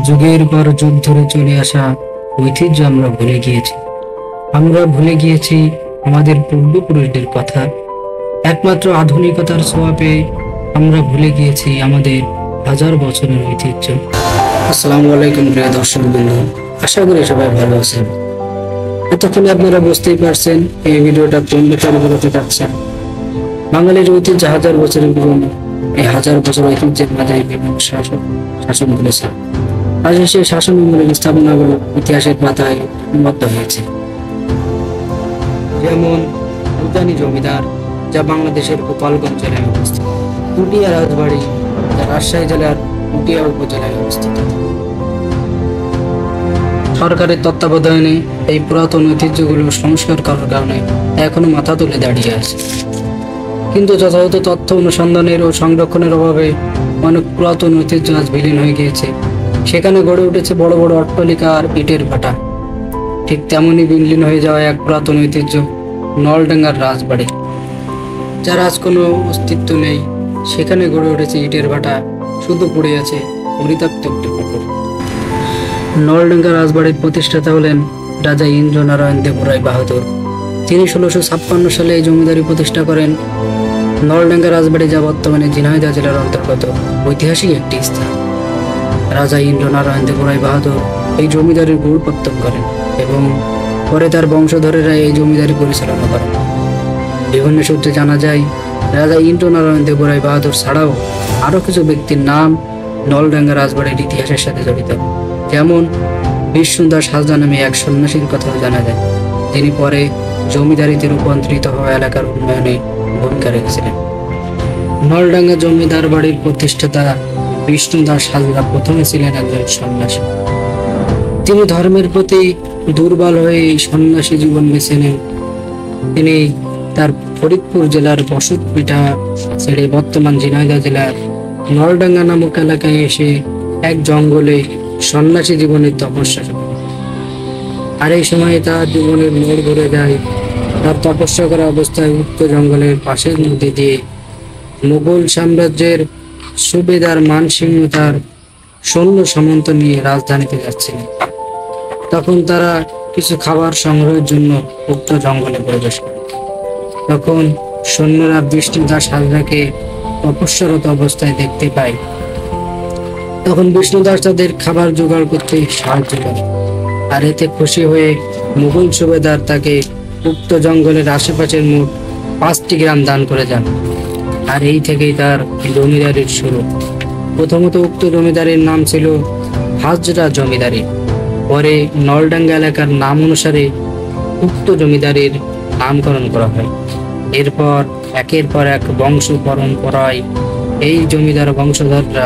যুগের পর যুগ ধরে চলে আসা ঐতিহ্য আমরা ভুলে গিয়েছি। আমরা ভুলে গিয়েছি আমাদের পূর্বপুরুষদের কথা। একমাত্র আধুনিকতার ছোঁয়া পেয়ে আমরা ভুলে গিয়েছি আমাদের হাজার বছরের ঐতিহ্য। আসসালামু আলাইকুম প্রিয় দর্শক বন্ধু, আশা করি সবাই ভালো আছেন। এতক্ষণে আপনারা বুঝতেই পারছেন এই ভিডিওটা কোন বিষয়ে বলতে চাচ্ছেন। বাঙালির ঐতিহ্য হাজার বছরের পুরনো। এই হাজার বছর ঐতিহ্যের মাঝে বিভিন্ন শাসন করেছে। আজ সেই শাসন আমলের স্থাপনাগুলো ইতিহাসের পাতায় উন্মুক্ত হয়েছে। যেমন উজানি জমিদার, যা বাংলাদেশের গোপালগঞ্জ জেলায় অবস্থিত। পুটিয়া রাজবাড়ি, যা রাজশাহী জেলার পুটিয়া উপজেলায় অবস্থিত। সরকারের তত্ত্বাবধানে এই পুরাতন ঐতিহ্যগুলো সংস্কার করার কারণে এখনো মাথা তুলে দাঁড়িয়ে আছে। কিন্তু যথাযথ তথ্য অনুসন্ধানের ও সংরক্ষণের অভাবে অনেক পুরাতন ঐতিহ্য আজ বিলীন হয়ে গিয়েছে। সেখানে গড়ে উঠেছে বড় বড় অট্টালিকা আর ইটের ভাটা। ঠিক তেমনই বিলীন হয়ে যাওয়া এক পুরাতন ঐতিহ্য নলডাঙ্গার রাজবাড়ি, যার আজ কোনো অস্তিত্ব নেই। সেখানে গড়ে উঠেছে ইটের ভাটা, শুধু পড়ে আছে পরিত্যক্ত একটি পুকুর। নলডাঙ্গা রাজবাড়ির প্রতিষ্ঠাতা হলেন রাজা ইন্দ্রনারায়ণ দেবরায় বাহাদুর। তিনি 1656 সালে এই জমিদারি প্রতিষ্ঠা করেন। নলডাঙ্গা রাজবাড়ি, যা বর্তমানে ঝিনাইদহ জেলার অন্তর্গত, ঐতিহাসিক একটি স্থান। রাজা ইন্দ্রনারায়ণ দেবরায় বাহাদুর এই জমিদারির গুরুত্ব করেন এবং পরে তার বংশধরেরা এই জমিদারি পরিচালনা করেন। বিভিন্ন সূত্রে জানা যায়, রাজা ইন্দ্রনারায়ণ দেবরায় বাহাদুর ছাড়াও আরও কিছু ব্যক্তির নাম নলডাঙ্গা রাজবাড়ির ইতিহাসের সাথে জড়িত। যেমন বিষ্ণুদাস হাজরা নামে এক সন্ন্যাসীর কথাও জানা যায়, তিনি পরে জমিদারিতে রূপান্তরিত হওয়া এলাকার উন্নয়নে ভূমিকা রেখেছিলেন। নলডাঙ্গা জমিদার বাড়ির প্রতিষ্ঠাতা বিষ্ণুদাস হাজরা প্রথমে ছিলেন একজন সন্ন্যাসী। তিনি ধর্মের প্রতি দুর্বল হয়ে এই সন্ন্যাসী জীবন বেছে নেন। তিনি তার ফরিদপুর জেলার বসতভিটা ছেড়ে বর্তমান ঝিনাইদহ জেলার নলডাঙ্গা নামক এলাকায় এসে এক জঙ্গলে সন্ন্যাসী জীবনের তপস্যা করেন। আর এই সময় তার জীবনের মোড় ঘুরে যায়। তার তপস্যা করা অবস্থায় উক্ত জঙ্গলের পাশের নদী দিয়ে মুঘল সাম্রাজ্যের সুবেদার মানসিংহ তার সৈন্য সামন্ত নিয়ে রাজধানীতে যাচ্ছিলেন। তখন তারা কিছু খাবার সংগ্রহের জন্য উক্ত জঙ্গলে প্রবেশ করে। তখন সৈন্যরা বিষ্ণুদাস হাজরাকে তপস্যারত অবস্থায় দেখতে পায়। তখন বিষ্ণুদাস তাদের খাবার জোগাড় করতে সাহায্য করে, আর এতে খুশি হয়ে মুঘল সুবেদার তাকে উক্ত জঙ্গলের আশেপাশের মোট 5টি গ্রাম দান করে যান। আর এই থেকেই তার জমিদারির শুরু। প্রথমত উক্ত জমিদারির নাম ছিল হাজরা জমিদারি। পরে নলডাঙ্গা এলাকার নাম অনুসারে উক্ত জমিদারির নামকরণ করা হয়। এরপর একের পর এক বংশ পরম্পরায় এই জমিদার বংশধররা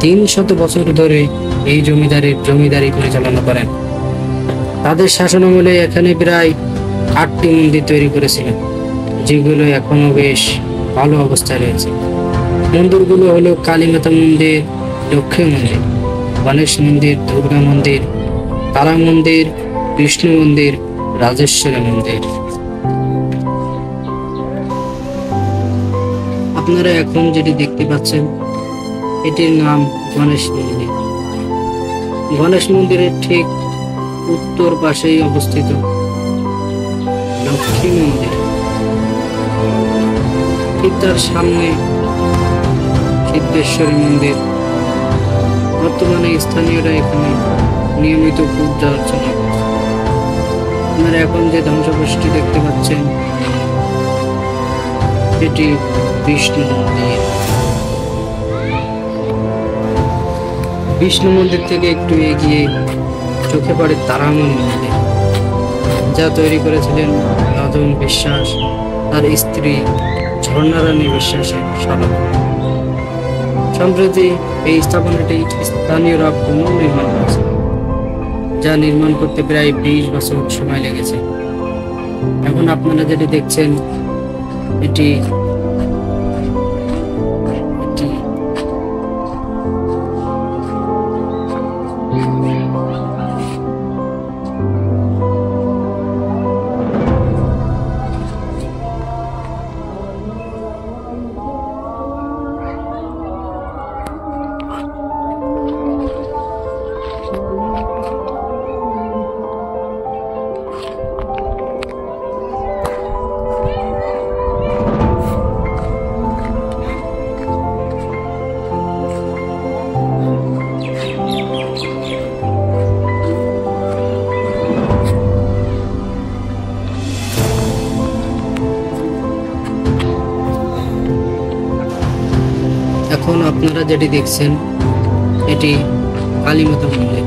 300 বছর ধরে এই জমিদারি পরিচালনা করেন। তাদের শাসনামলে এখানে প্রায় 8টি মন্দির তৈরি করেছিলেন, যেগুলো এখনো বেশ ভালো অবস্থায় রয়েছে। মন্দিরগুলো হলো কালীমাতা মন্দির, লক্ষ্মী মন্দির, গণেশ মন্দির, দুর্গা মন্দির, তারা মন্দির, বিষ্ণু মন্দির, রাজেশ্বরী মন্দির। আপনারা এখন যেটি দেখতে পাচ্ছেন, এটির নাম গণেশ মন্দির। গণেশ মন্দিরের ঠিক উত্তর পাশেই অবস্থিত লক্ষ্মী মন্দির। ঠিক তার সামনে সিদ্ধেশ্বরী মন্দির। বর্তমানে স্থানীয়রা এখানে নিয়মিত পূজা অর্চনা করে। আপনারা এখন যে ধ্বংসাবশেষটি দেখতে পাচ্ছেন, এটি বিষ্ণু মন্দির। বিষ্ণু মন্দির থেকে একটু এগিয়ে চোখে পড়ে তারামণি মন্দির, যা তৈরি করেছিলেন রাজন বিশ্বাস তার স্ত্রী ঝর্ণারানী বিশ্বাসের স্মরণে। সম্প্রতি এই স্থাপনাটি স্থানীয়রা পুনর্নির্মাণ করেছে, যা নির্মাণ করতে প্রায় 20 বছর সময় লেগেছে। এখন আপনারা যেটি দেখছেন, এটি যেটি দেখছেন এটি কালীমাতা মন্দির,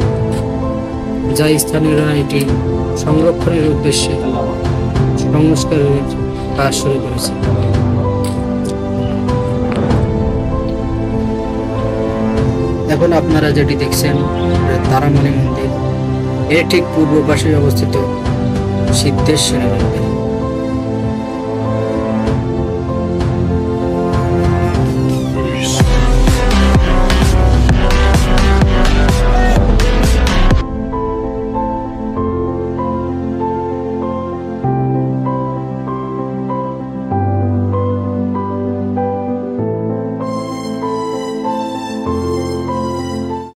যা স্থানীয়রা এটি সংরক্ষণের উদ্দেশ্যে সংস্কারের কাজ শুরু করেছে। এখন আপনারা যেটি দেখছেন তারামণি মন্দির, এর ঠিক পূর্ব পাশে অবস্থিত সিদ্ধেশ্বরী মন্দির।